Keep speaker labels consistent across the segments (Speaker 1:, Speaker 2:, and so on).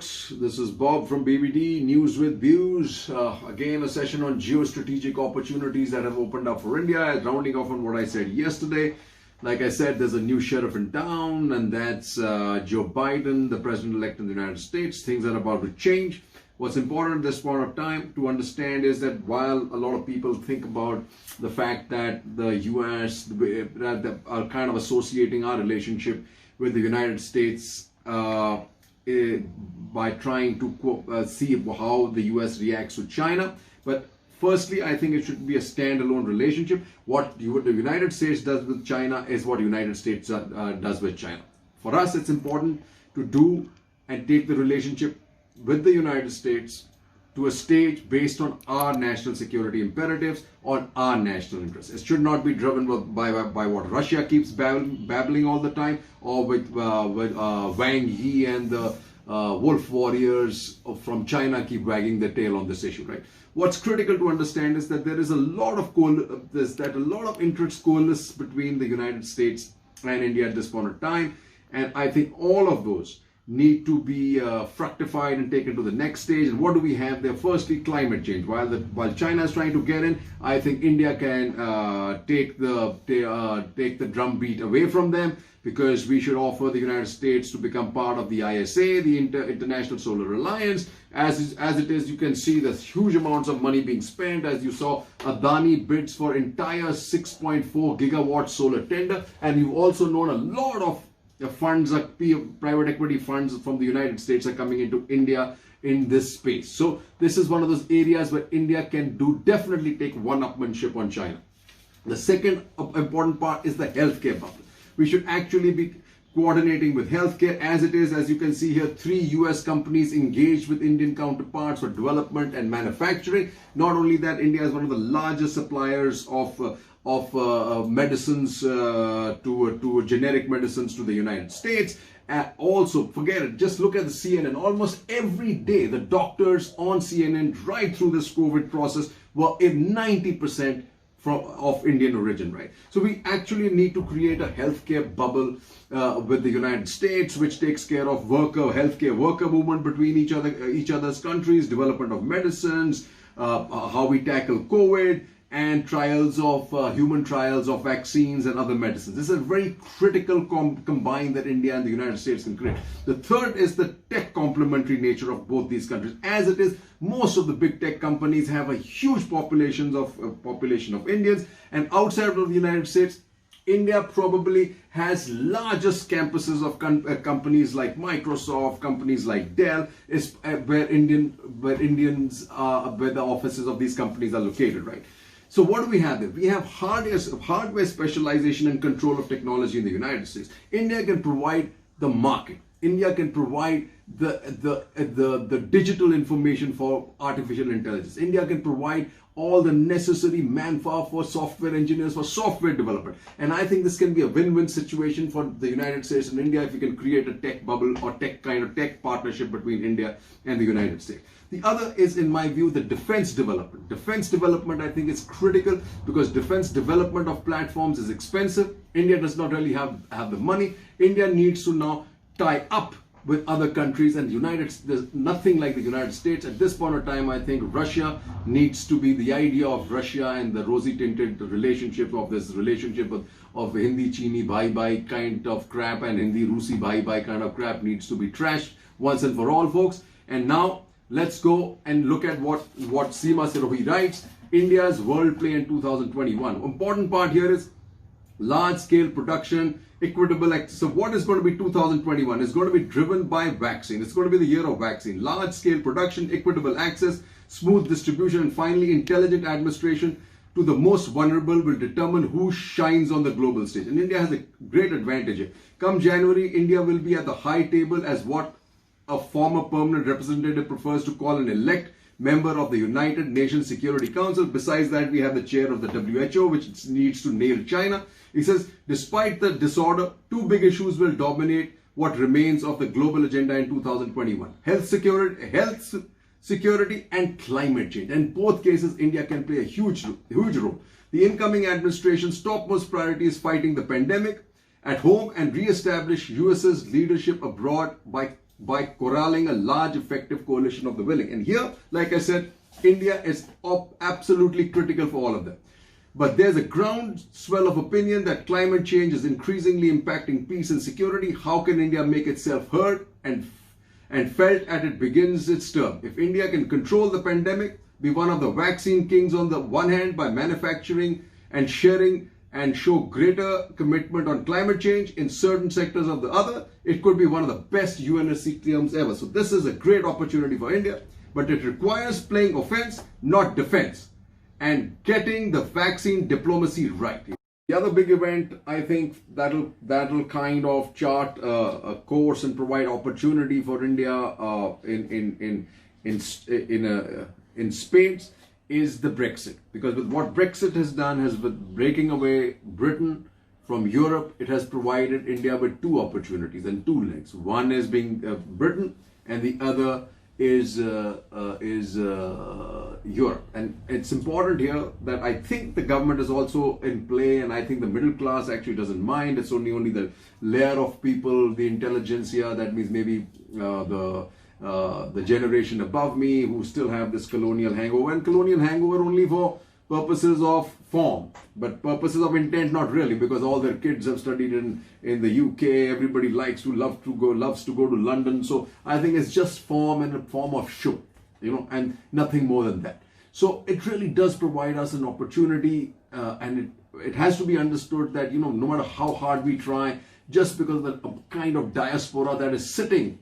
Speaker 1: folks. This is Bob from BBD, News with Views. Again, a session on geostrategic opportunities that have opened up for India. Rounding off on what I said yesterday. Like I said, there's a new sheriff in town, and that's Joe Biden, the president-elect in the United States. Things are about to change. What's important at this point of time to understand is that while a lot of people think about the fact that the US are kind of associating our relationship with the United States by trying to see how the US reacts to China. But firstly, I think it should be a standalone relationship. What the United States does with China is what the United States does with China. For us, it's important to do and take the relationship with the United States to a stage based on our national security imperatives, on our national interests. It should not be driven by what Russia keeps babbling all the time, or with Wang Yi and the wolf warriors from China keep wagging their tail on this issue, right? What's critical to understand is that there is a lot of interest coalesce between the United States and India at this point of time, and I think all of those need to be fructified and taken to the next stage. And what do we have there? Firstly, climate change. While China is trying to get in, I think India can take the drumbeat away from them, because we should offer the United States to become part of the ISA, the International Solar Alliance. As it is, you can see there's huge amounts of money being spent. As you saw, Adani bids for entire 6.4 gigawatt solar tender, and you've also known a lot of the funds, private equity funds from the United States are coming into India in this space. So this is one of those areas where India can definitely take one-upmanship on China. The second important part is the healthcare bubble. We should actually be coordinating with healthcare. As it is, as you can see here, 3 US companies engaged with Indian counterparts for development and manufacturing. Not only that, India is one of the largest suppliers of medicines to generic medicines to the United States. Also, forget it, just look at the CNN. Almost every day, the doctors on CNN right through this COVID process were 90% of Indian origin, right? So we actually need to create a healthcare bubble with the United States, which takes care of healthcare worker movement between each other's countries, development of medicines, how we tackle COVID, and human trials of vaccines and other medicines. This is a very critical combine that India and the United States can create. The third is the tech complementary nature of both these countries. As it is, most of the big tech companies have a huge population of Indians, and outside of the United States, India probably has largest campuses of companies like Microsoft, companies like Dell, where the offices of these companies are located, right? So what do we have there? We have hardware specialization and control of technology in the United States. India can provide the market. India can provide the digital information for artificial intelligence. India can provide all the necessary manpower for software engineers, for software development. And I think this can be a win-win situation for the United States and India if we can create a tech bubble or tech partnership between India and the United States. The other is, in my view, the defense development. Defense development, I think, is critical, because defense development of platforms is expensive. India does not really have the money. India needs to now tie up with other countries, and there's nothing like the United States. At this point of time, I think Russia needs to be, the idea of Russia and the rosy-tinted relationship of Hindi Chini bye-bye kind of crap and Hindi Rusi bye-bye kind of crap needs to be trashed once and for all, folks. And now, let's go and look at what Seema Sirohi writes. India's world play in 2021. Important part here is large-scale production, equitable access. So what is going to be 2021? It's going to be driven by vaccine. It's going to be the year of vaccine. Large-scale production, equitable access, smooth distribution, and finally, intelligent administration to the most vulnerable will determine who shines on the global stage. And India has a great advantage here. Come January, India will be at the high table as what a former permanent representative prefers to call an elect member of the United Nations Security Council. Besides that, we have the chair of the WHO, which needs to nail China. He says, despite the disorder, 2 big issues will dominate what remains of the global agenda in 2021. Health security and climate change. And in both cases, India can play a huge role. The incoming administration's topmost priority is fighting the pandemic at home and re-establish US's leadership abroad by by corralling a large effective coalition of the willing. And here, like I said, India is absolutely critical for all of them. But there's a groundswell of opinion that climate change is increasingly impacting peace and security. How can India make itself heard and felt as it begins its term? If India can control the pandemic, be one of the vaccine kings on the one hand by manufacturing and sharing, and show greater commitment on climate change in certain sectors of the other, it could be one of the best UNSC terms ever. So this is a great opportunity for India, but it requires playing offense, not defense, and getting the vaccine diplomacy right. The other big event, I think that'll kind of chart a course and provide opportunity for India in spades, is the Brexit. Because with what Brexit has done, with breaking away Britain from Europe, it has provided India with two opportunities and two legs. One is being Britain, and the other is Europe. And it's important here that I think the government is also in play, and I think the middle class actually doesn't mind. It's only the layer of people, the intelligentsia, that means maybe the generation above me who still have this colonial hangover, and colonial hangover only for purposes of form, but purposes of intent not really, because all their kids have studied in the UK. Everybody loves to go to London. So I think it's just form and a form of show, and nothing more than that. So it really does provide us an opportunity, and it has to be understood that no matter how hard we try, just because of the kind of diaspora that is sitting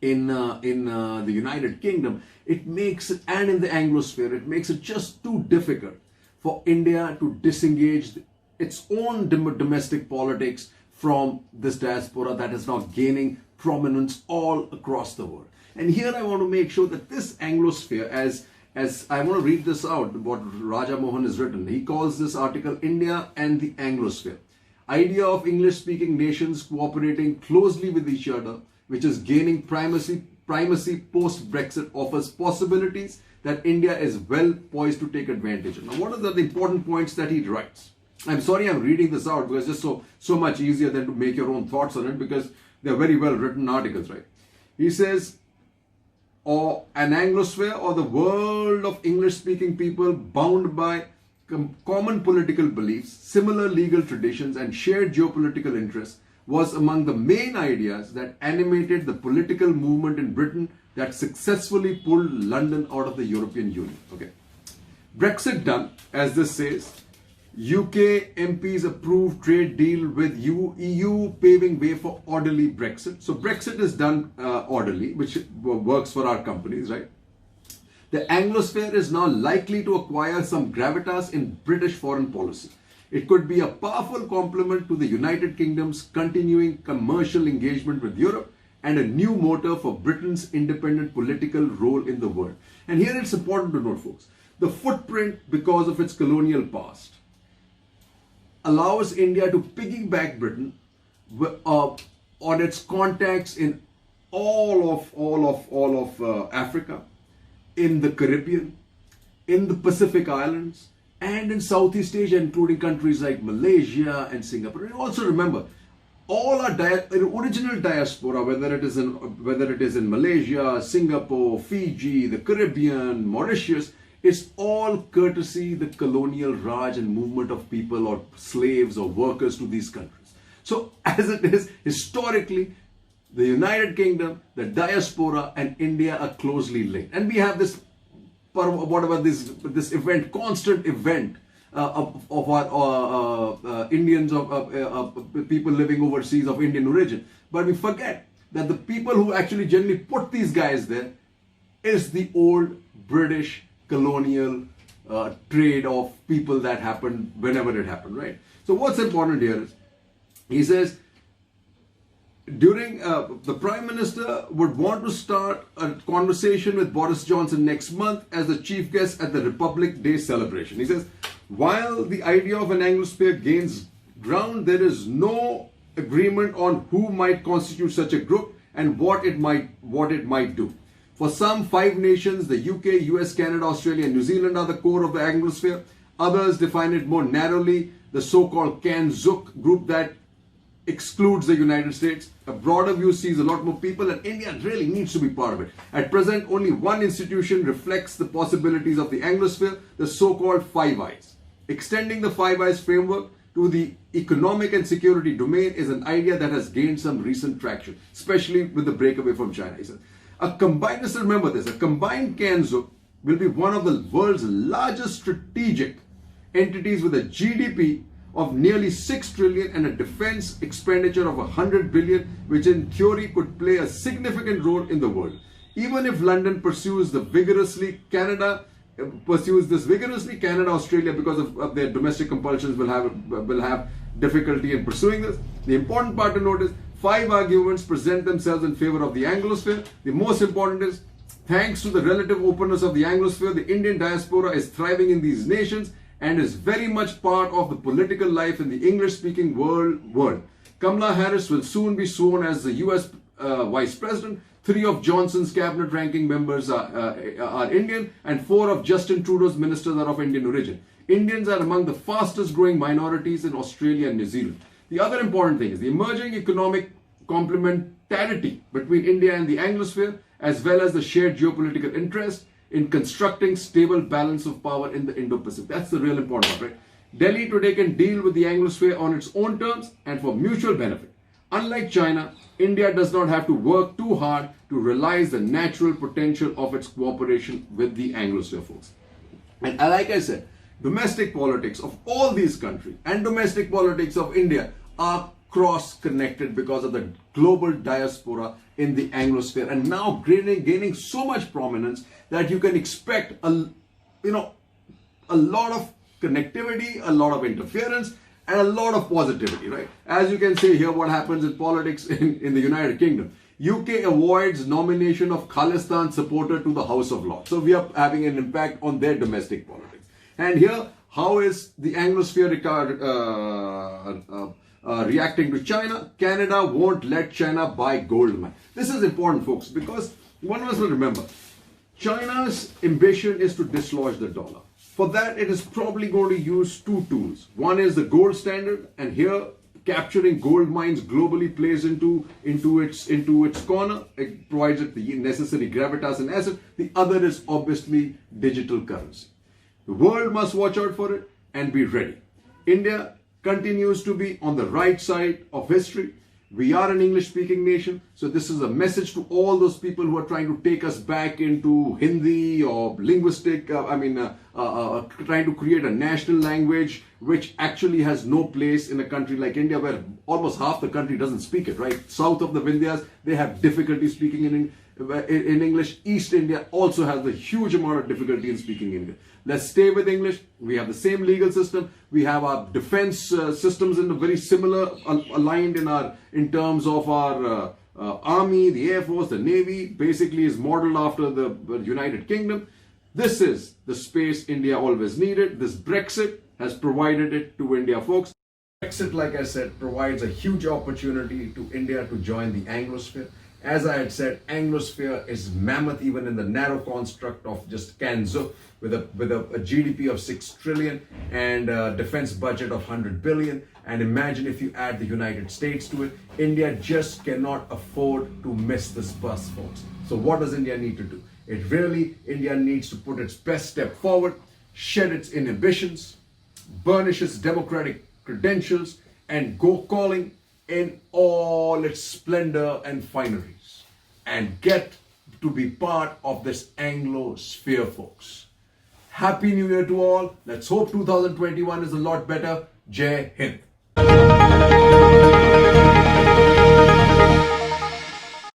Speaker 1: in the United Kingdom, it makes it, and in the Anglosphere, it makes it just too difficult for India to disengage its own domestic politics from this diaspora that is now gaining prominence all across the world. And here I want to make sure that this Anglosphere, as I want to read this out, what Raja Mohan has written. He calls this article India and the Anglosphere. Idea of English-speaking nations cooperating closely with each other, which is gaining primacy post-Brexit, offers possibilities that India is well poised to take advantage of. Now, what are the important points that he writes? I'm sorry I'm reading this out because it's just so much easier than to make your own thoughts on it, because they're very well written articles, right? He says, or an Anglosphere, or the world of English-speaking people bound by common political beliefs, similar legal traditions, and shared geopolitical interests, was among the main ideas that animated the political movement in Britain that successfully pulled London out of the European Union. Okay, Brexit done, as this says. UK MPs approved trade deal with EU, paving way for orderly Brexit. So Brexit is done orderly, which works for our companies, right? The Anglosphere is now likely to acquire some gravitas in British foreign policy. It could be a powerful complement to the United Kingdom's continuing commercial engagement with Europe and a new motor for Britain's independent political role in the world. And here it's important to note, folks, the footprint, because of its colonial past, allows India to piggyback Britain on its contacts in all of Africa, in the Caribbean, in the Pacific Islands, and in Southeast Asia, including countries like Malaysia and Singapore. And also remember, all our original diaspora, whether it is in Malaysia, Singapore, Fiji, the Caribbean, Mauritius, it's all courtesy the colonial Raj and movement of people or slaves or workers to these countries. So as it is historically, the United Kingdom, the diaspora, and India are closely linked. And we have this event, constant event of our Indians, of people living overseas of Indian origin. But we forget that the people who actually generally put these guys there is the old British colonial trade of people that happened whenever it happened, right? So what's important here is, he says, during the Prime Minister would want to start a conversation with Boris Johnson next month as the chief guest at the Republic Day celebration. He says, while the idea of an Anglosphere gains ground, there is no agreement on who might constitute such a group and what it might do. For some 5 nations, the UK, US, Canada, Australia, and New Zealand are the core of the Anglosphere. Others define it more narrowly, the so-called CAN-ZUK group that excludes the United States. A broader view sees a lot more people, and India really needs to be part of it. At present, only one institution reflects the possibilities of the Anglosphere, the so-called Five Eyes. Extending the Five Eyes framework to the economic and security domain is an idea that has gained some recent traction, especially with the breakaway from China. He says, let's remember this, a combined CANZO will be one of the world's largest strategic entities with a GDP of nearly 6 trillion and a defense expenditure of 100 billion, which in theory could play a significant role in the world. Even if London pursues this vigorously, Canada, Australia, because of their domestic compulsions, will have difficulty in pursuing this. The important part to note is 5 arguments present themselves in favor of the Anglosphere. The most important is, thanks to the relative openness of the Anglosphere, the Indian diaspora is thriving in these nations and is very much part of the political life in the English-speaking world. Kamala Harris will soon be sworn as the US Vice President. 3 of Johnson's cabinet ranking members are Indian, and 4 of Justin Trudeau's ministers are of Indian origin. Indians are among the fastest growing minorities in Australia and New Zealand. The other important thing is the emerging economic complementarity between India and the Anglosphere, as well as the shared geopolitical interest in constructing stable balance of power in the Indo-Pacific. That's the real important part, right? Delhi today can deal with the Anglosphere on its own terms and for mutual benefit. Unlike China, India does not have to work too hard to realize the natural potential of its cooperation with the Anglosphere folks. And like I said, domestic politics of all these countries and domestic politics of India are cross-connected because of the global diaspora in the Anglosphere, and now gaining so much prominence that you can expect a lot of connectivity, a lot of interference, and a lot of positivity, right? As you can see here, what happens in politics in the United Kingdom. UK avoids nomination of Khalistan supporter to the House of Lords. So we are having an impact on their domestic politics. And here, how is the Anglosphere reacting to China? Canada won't let China buy gold mine. This is important, folks, because one must remember, China's ambition is to dislodge the dollar. For that, it is probably going to use 2 tools. One is the gold standard, and here capturing gold mines globally plays into its corner. It provides it the necessary gravitas and asset. The other is obviously digital currency. The world must watch out for it and be ready. India continues to be on the right side of history. We are an English-speaking nation, so this is a message to all those people who are trying to take us back into Hindi or linguistic, trying to create a national language which actually has no place in a country like India, where almost half the country doesn't speak it, right? South of the Vindhyas, they have difficulty speaking in English. East India also has a huge amount of difficulty in speaking English. Let's stay with English. We have the same legal system. We have our defense systems in a very similar, aligned in terms of our army, the air force, the navy. Basically, is modeled after the United Kingdom. This is the space India always needed. This Brexit has provided it to India, folks. Brexit, like I said, provides a huge opportunity to India to join the Anglosphere. As I had said, Anglosphere is mammoth even in the narrow construct of just CANZO, with a GDP of 6 trillion and a defense budget of 100 billion. And imagine if you add the United States to it, India just cannot afford to miss this bus, folks. So what does India need to do? India needs to put its best step forward, shed its inhibitions, burnish its democratic credentials, and go calling in all its splendor and fineries, and get to be part of this Anglosphere, folks. Happy New Year to all. Let's hope 2021 is a lot better. Jai Hind.